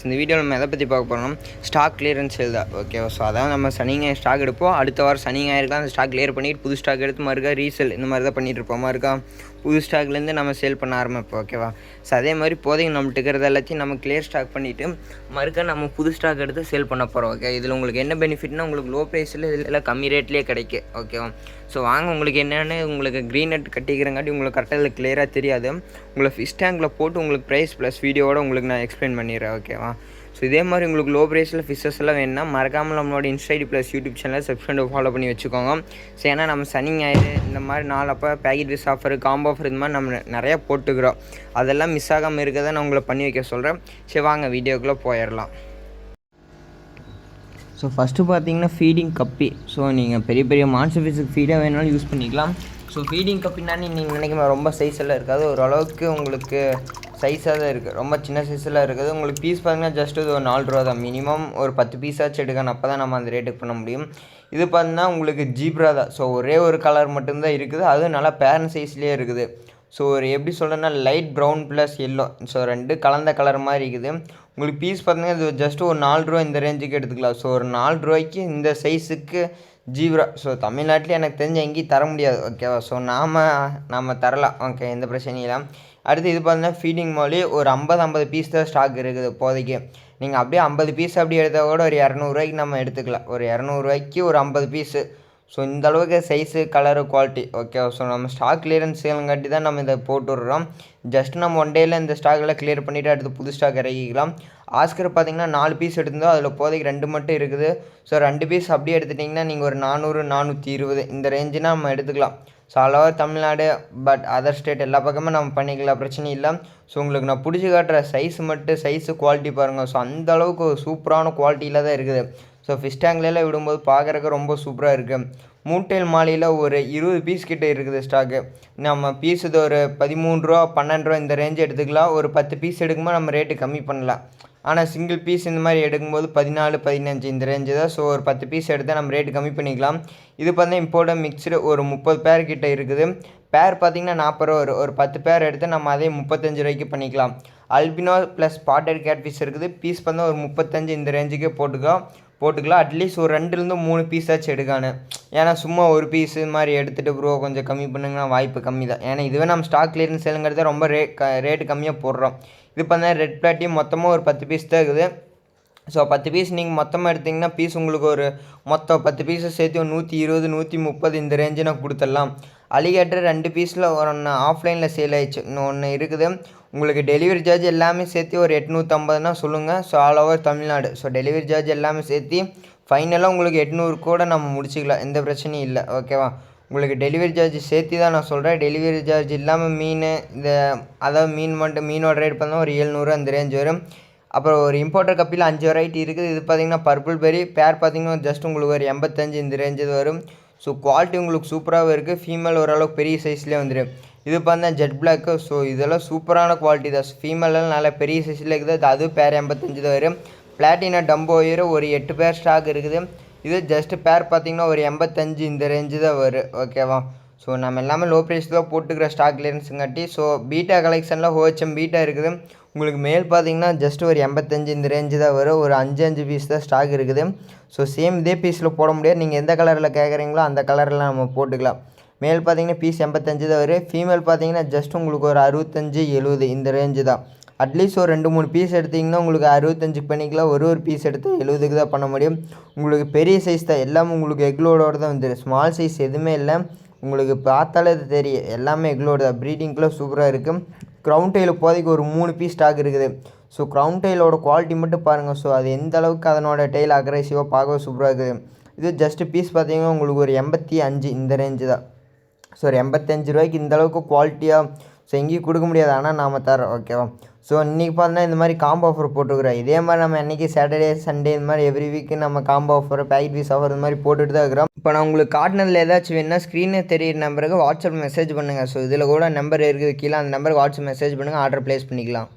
இந்த வீடியோவில் நம்ம எதை பற்றி பார்க்க போகிறோம், ஸ்டாக் கிளியரன்ஸ் சேல் தான். ஓகேவா? ஸோ அதான் நம்ம சனி ஞாயிறு ஸ்டாக் எடுப்போம். அடுத்த வாரம் சனி ஞாயிறுக்கு அந்த ஸ்டாக் கிளியர் பண்ணிவிட்டு புது ஸ்டாக் எடுத்து மறுக்கா ரீசேல் இந்த மாதிரி தான் பண்ணிகிட்டு இருப்போம். மறுக்கா புது ஸ்டாக்லேருந்து நம்ம சேல் பண்ண ஆரம்பிப்போம். ஓகேவா? ஸோ அதே மாதிரி இப்போதைக்கு நம்மள்ட்ட இருக்கிறது எல்லாத்தையும் நம்ம கிளியர் ஸ்டாக் பண்ணிவிட்டு மறுக்கா நம்ம புது ஸ்டாக் எடுத்து சேல் பண்ண போகிறோம். ஓகே, இதில் உங்களுக்கு என்ன பெனிஃபிட்னா உங்களுக்கு லோ ப்ரைஸில் இதில் கம்மி ரேட்லேயே கிடைக்கும். ஓகேவா? ஸோ வாங்க, உங்களுக்கு என்னென்னு உங்களுக்கு க்ரீன் நெட் கட்டிக்கிறங்காட்டி உங்களுக்கு கரெக்டாக இதில் கிளியராக தெரியாது. உங்களை ஃபிஷ் டேங்கில் போட்டு உங்களுக்கு ப்ரைஸ் ப்ளஸ் வீடியோவோட உங்களுக்கு நான் எக்ஸ்பிளைன் பண்ணிடுறேன். ஓகேவா? ஸோ இதே மாதிரி உங்களுக்கு லோ ப்ரைஸில் ஃபிஷ்ஷஸ் எல்லாம் வேணுன்னா மறக்காமல் நம்மளோட இன்ஸ்டாடி ப்ளஸ் யூடியூப் சேனலில் சப்ஸ்கிரைப் ஃபாலோ பண்ணி வச்சுக்கோங்க. ஸோ ஏன்னா நம்ம சனி ஞாயிறு இந்த மாதிரி நாளப்போ பேக்கெட் விஸ் ஆஃபர், காம்போ ஆஃபர் இந்த மாதிரி நம்ம நிறையா போட்டுக்கிறோம். அதெல்லாம் மிஸ் ஆகாமல் இருக்கிறத நான் உங்களை பண்ணி வைக்க சொல்கிறேன். சரி வாங்க வீடியோக்குள்ளே போயிடலாம். ஸோ ஃபஸ்ட்டு பார்த்தீங்கன்னா ஃபீடிங் கப்பி. ஸோ நீங்கள் பெரிய பெரிய மான்ஸ்டர் ஃபிஷ்ஷுக்கு ஃபீடாக வேணாலும் யூஸ் பண்ணிக்கலாம். ஸோ ஃபீடிங் கப்பினாலே நீங்கள் நினைக்கிற ரொம்ப சைஸ் எல்லாம் இருக்காது, ஓரளவுக்கு உங்களுக்கு சைஸாக தான் இருக்குது. ரொம்ப சின்ன சைஸெல்லாம் இருக்குது. உங்களுக்கு பீஸ் பார்த்தீங்கன்னா ஜஸ்ட் இது ஒரு 4 ரூபா தான். மினிமம் ஒரு 10 பீஸாச்சும் எடுக்கணும், அப்போ தான் நம்ம அந்த ரேட்டுக்கு பண்ண முடியும். இது பார்த்தீங்கன்னா உங்களுக்கு ஜீப்ரா தான். ஸோ ஒரே ஒரு கலர் மட்டும்தான் இருக்குது, அதுவும் நல்லா பேரண்ட் சைஸ்லேயே இருக்குது. ஸோ ஒரு எப்படி சொல்கிறேன்னா light brown plus yellow, so ரெண்டு கலந்த கலர் மாதிரி இருக்குது. உங்களுக்கு பீஸ் பார்த்தீங்கன்னா இது ஜஸ்ட் ஒரு 4 ரூபா இந்த ரேஞ்சுக்கு எடுத்துக்கலாம். ஸோ ஒரு 4 ரூபாய்க்கு இந்த சைஸுக்கு ஜீப்ரா ஸோ தமிழ்நாட்டில் எனக்கு தெரிஞ்ச எங்கேயும் தர முடியாது. ஓகேவா? ஸோ நாம் தரலாம். ஓகே, எந்த பிரச்சனையும் இல்லை. அடுத்து இது பார்த்தீங்கன்னா ஃபீடிங் மோலி ஒரு 50 பீஸ் தான் ஸ்டாக் இருக்குது இப்போதைக்கு. நீங்கள் அப்படியே 50 பீஸ் அப்படி எடுத்தால் கூட ஒரு 200 ரூபாய்க்கு நம்ம எடுத்துக்கலாம். ஒரு 200 ரூபாய்க்கு ஒரு 50 பீஸு. ஸோ இந்த அளவுக்கு size, colour, quality. Okay, so நம்ம ஸ்டாக் கிளியரன்ஸ் சேலுங்காட்டி தான் நம்ம இதை போட்டு விட்றோம். ஜஸ்ட் நம்ம ஒன் டேயில் இந்த ஸ்டாக்கெல்லாம் கிளியர் பண்ணிவிட்டு அடுத்து புது ஸ்டாக் இறக்கிக்கலாம். ஆஸ்கர் பார்த்தீங்கன்னா 4 பீஸ் எடுத்திருந்தோம், அதில் இப்போதைக்கு 2 மட்டும் இருக்குது. ஸோ 2 பீஸ் அப்படியே எடுத்துட்டிங்கன்னா நீங்கள் ஒரு 400, 420 இந்த ரேஞ்சுனா நம்ம எடுத்துக்கலாம். So all Tamil Nadu but other state எல்லா பக்கமும் நம்ம பண்ணிக்கலாம், பிரச்சனை இல்லை. ஸோ உங்களுக்கு நான் பிடிச்சி காட்டுற சைஸு குவாலிட்டி பாருங்கள். ஸோ அந்த அளவுக்கு ஒரு சூப்பரான குவாலிட்டியில் தான் இருக்குது. ஸோ ஃபிஷ் டேங்க்லாம் விடும்போது பார்க்குறக்கு ரொம்ப சூப்பராக இருக்குது. மூட்டைல் மாலையில் ஒரு 20 பீஸ் கிட்டே இருக்குது ஸ்டாக்கு. நம்ம பீஸ் இது ஒரு 13 ரூபா 12 ரூபா இந்த ரேஞ்சு எடுத்துக்கலாம். ஒரு 10 பீஸ் எடுக்கும்போது நம்ம ரேட்டு கம்மி பண்ணலாம். ஆனால் சிங்கிள் பீஸ் இந்த மாதிரி எடுக்கும்போது 14, 15 இந்த ரேஞ்சு தான். ஸோ ஒரு 10 பீஸ் எடுத்தால் நம்ம ரேட்டு கம்மி பண்ணிக்கலாம். இது பார்த்தீங்கன்னா இம்போர்ட் மிக்சடு ஒரு 30 பேர் கிட்டே இருக்குது. பேர் பார்த்திங்கன்னா 40 ரூபா வரும். ஒரு 10 பேர் எடுத்து நம்ம அதே 35 ரூபாய்க்கு பண்ணிக்கலாம். Albino plus spotted gate fish இருக்குது. பீஸ் பார்த்தா ஒரு 35 இந்த ரேஞ்சுக்கே போட்டுக்கலாம். அட்லீஸ்ட் ஒரு 2-3 பீஸாச்சும் எடுக்கானு. ஏன்னா சும்மா ஒரு பீஸு மாதிரி எடுத்துகிட்டு ப்ரோ கொஞ்சம் கம்மி பண்ணுங்கன்னா வாய்ப்பு கம்மி தான். ஏன்னா இதுவே நம்ம ஸ்டாக் கிளியரன்ஸ் சேலுங்கிறத ரொம்ப ரேட்டு கம்மியாக போடுறோம். இது பார்த்தா ரெட் பிளாட்டியும் மொத்தமாக ஒரு 10 பீஸ் தான் இருக்குது. ஸோ 10 பீஸ் நீங்கள் மொத்தமாக எடுத்திங்கன்னா பீஸ் உங்களுக்கு ஒரு மொத்தம் 10 பீஸை சேர்த்து ஒரு 120, 130 இந்த ரேஞ்சு நான் கொடுத்துடலாம். அலிகேட்டர் 2 பீஸில் ஒரு ஒன்று ஆஃப்லைனில் சேல் ஆயிடுச்சு, இன்னொன்று இருக்குது. உங்களுக்கு டெலிவரி சார்ஜ் எல்லாமே சேர்த்து ஒரு 850னா சொல்லுங்கள். So all over Tamil Nadu. So delivery charge எல்லாமே சேர்த்து ஃபைனலாக உங்களுக்கு 800 கூட நம்ம முடிச்சிக்கலாம், எந்த பிரச்சனையும் இல்லை. ஓகேவா? உங்களுக்கு டெலிவரி சார்ஜ் சேர்த்து தான் நான் சொல்கிறேன். டெலிவரி சார்ஜ் இல்லாமல் அதாவது மீனோட ரேட் பார்த்தா ஒரு 700 அந்த ரேஞ்ச் வரும். அப்புறம் ஒரு இம்போர்ட்டர் கப்பியில் 5 வெரைட்டி இருக்குது. இது பார்த்திங்கன்னா பர்பிள் பெரி பேர் பார்த்திங்கன்னா ஜஸ்ட் உங்களுக்கு ஒரு 85 இந்த ரேஞ்சு வரும். ஸோ குவாலிட்டி உங்களுக்கு சூப்பராகவே இருக்குது. ஃபீமேல் ஓரளவுக்கு பெரிய சைஸ்லேயே வந்துடும். இது பார்த்தா ஜெட் பிளாக்கு. ஸோ இதெல்லாம் சூப்பரான குவாலிட்டி தான். ஃபீமேலாம் நல்லா பெரிய சைஸில் இருக்குது. அது பேர் 85 தான் வரும். பிளாட்டினா டம்போ ஒயர் ஒரு 8 பேர் ஸ்டாக் இருக்குது. இது ஜஸ்ட் பேர் பார்த்திங்கன்னா ஒரு 85 இந்த ரேஞ்சு தான் வரும். ஓகேவா? ஸோ நம்ம எல்லாமே லோ ப்ரைஸ் தான் போட்டுக்கிற ஸ்டாக் கிளியரன்ஸுங்காட்டி. ஸோ பீட்டா கலெக்ஷனில் ஹோச்சம் பீட்டா இருக்குது. உங்களுக்கு மேல் பார்த்திங்கன்னா ஜஸ்ட் ஒரு 85 இந்த ரேஞ்சு தான் வரும். ஒரு 5 பீஸ் தான் ஸ்டாக் இருக்குது. ஸோ சேம் இதே பீஸில் போட முடியாது. நீங்கள் எந்த கலரில் கேட்குறீங்களோ அந்த கலரில் நம்ம போட்டுக்கலாம். மேல் பார்த்திங்கன்னா பீஸ் 85 தான் வரும். ஃபீமேல் பார்த்திங்கன்னா ஜஸ்ட் உங்களுக்கு ஒரு 65, 70 இந்த ரேஞ்சு தான். அட்லீஸ்ட் ஒரு 2-3 பீஸ் எடுத்திங்கன்னா உங்களுக்கு 65க்கு பண்ணிக்கலாம். ஒரு பீஸ் எடுத்து 70க்கு தான் பண்ண முடியும். உங்களுக்கு பெரிய சைஸ் தான், எல்லாமே உங்களுக்கு எக்லோடோடு தான் வந்துடும். ஸ்மால் சைஸ் எதுவுமே இல்லை. உங்களுக்கு பார்த்தாலே அது தெரியும், எல்லாமே எக்லோடு தான். ப்ரீடிங்க்குலாம் சூப்பராக இருக்குது. க்ரௌன் டெயில் இப்போதைக்கு ஒரு 3 பீஸ் ஸ்டாக் இருக்குது. ஸோ க்ரௌன் டெயிலோட குவாலிட்டி மட்டும் பாருங்கள். ஸோ அது எந்த அளவுக்கு அதனோட டெயில் அக்ரெசிவாக பார்க்கவே சூப்பராக இருக்குது. இது ஜஸ்ட்டு பீஸ் பார்த்திங்கன்னா உங்களுக்கு ஒரு 85 இந்த ரேஞ்சு தான். ஸோ ஒரு 85 ரூபாய்க்கு இந்த அளவுக்கு குவாலிட்டியாக ஸோ எங்கேயும் கொடுக்க முடியாது, ஆனால் நாம் தரோம். ஓகேவா? ஸோ இன்றைக்கி பார்த்தீங்கன்னா இந்த மாதிரி காம்போ ஆஃபர் போட்டுக்கிறோம். இதே மாதிரி நம்ம இன்றைக்கி சாட்டர்டே, சண்டே இந்த மாதிரி எவ்ரி வீக்கு நம்ம combo offer, packet piece offer இந்த மாதிரி போட்டுட்டு தான் இருக்கிறோம். இப்போ நான் உங்களுக்கு காட்டினதில் ஏதாச்சும் வேணுன்னா ஸ்க்ரீனே தெரியிற நம்பருக்கு வாட்ஸ்அப் மெசேஜ் பண்ணுங்கள். ஸோ இதில் கூட நம்பர் இருக்குது கீழே, அந்த நம்பருக்கு வாட்ஸ்அப் மெசேஜ் பண்ணுங்கள், ஆர்டர் ப்ளேஸ் பண்ணிக்கலாம்.